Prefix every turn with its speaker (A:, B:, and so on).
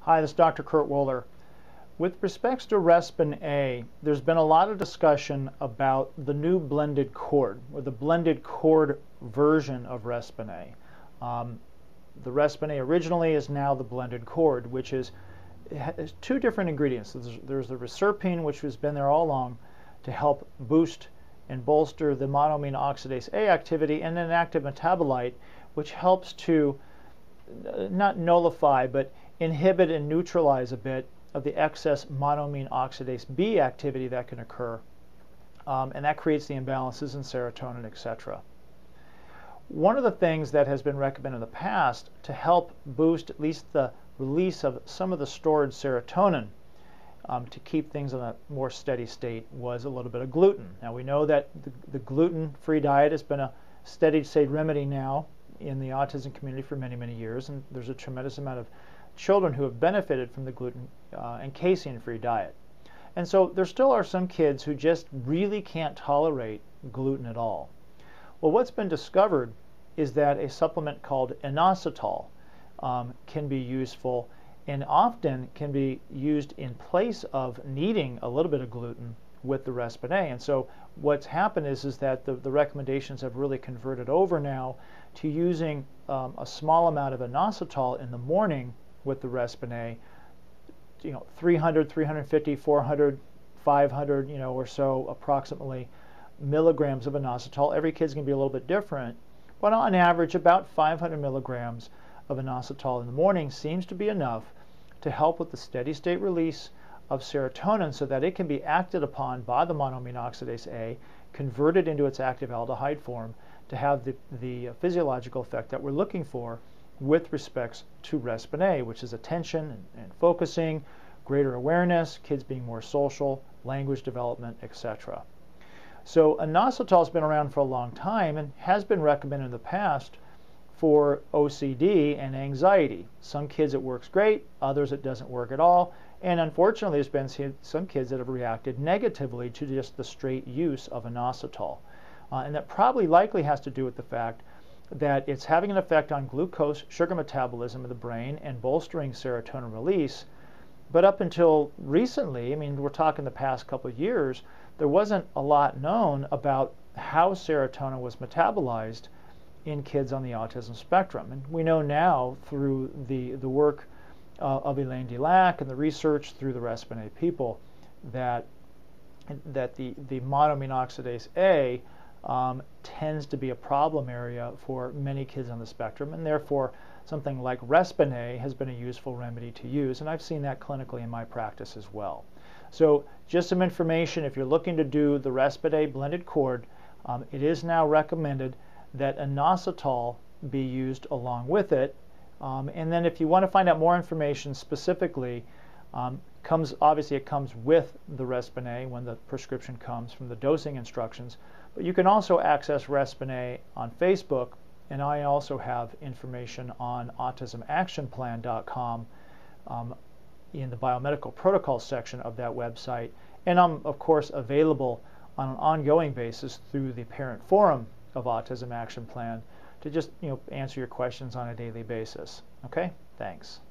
A: Hi, this is Dr. Kurt Wohler. With respects to Respen A, there's been a lot of discussion about the new blended chord, or the blended chord version of Respen A. The Respen A originally is now the blended chord, which has two different ingredients. There's the reserpine, which has been there all along to help boost and bolster the monoamine oxidase A activity, and an active metabolite, which helps to not nullify, but inhibit and neutralize a bit of the excess monoamine oxidase B activity that can occur, and that creates the imbalances in serotonin, etc. One of the things that has been recommended in the past to help boost at least the release of some of the stored serotonin to keep things in a more steady state was a little bit of gluten. Now we know that the gluten-free diet has been a steady state remedy now in the autism community for many, many years, and there's a tremendous amount of children who have benefited from the gluten and casein-free diet. And so there still are some kids who just really can't tolerate gluten at all. Well, what's been discovered is that a supplement called inositol can be useful and often can be used in place of needing a little bit of gluten with the Respen A. And so what's happened is that the recommendations have really converted over now to using a small amount of inositol in the morning with the Respen A, 300, 350, 400, 500, or so approximately milligrams of inositol. Every kid's going to be a little bit different, but on average about 500 milligrams of inositol in the morning seems to be enough to help with the steady state release of serotonin so that it can be acted upon by the monoamine oxidase A, converted into its active aldehyde form to have the physiological effect that we're looking for with respects to Respen A, which is attention and focusing, greater awareness, kids being more social, language development, etc. So inositol has been around for a long time and has been recommended in the past for OCD and anxiety. Some kids it works great, others it doesn't work at all, and unfortunately there's been some kids that have reacted negatively to just the straight use of inositol. And that probably likely has to do with the fact that it's having an effect on glucose sugar metabolism in the brain and bolstering serotonin release. But up until recently, we're talking the past couple of years, there wasn't a lot known about how serotonin was metabolized in kids on the autism spectrum. And we know now through the work of Elaine Delac and the research through the Respen A people that the monoamine oxidase A tends to be a problem area for many kids on the spectrum, and therefore something like Respen A has been a useful remedy to use, and I've seen that clinically in my practice as well. So just some information, if you're looking to do the Respen A blended chord, it is now recommended that inositol be used along with it, and then if you want to find out more information specifically, obviously it comes with the Respen A when the prescription comes from the dosing instructions. But you can also access Respen A on Facebook, and I also have information on autismactionplan.com in the biomedical protocol section of that website. And I'm, of course, available on an ongoing basis through the parent forum of Autism Action Plan to just answer your questions on a daily basis. Okay? Thanks.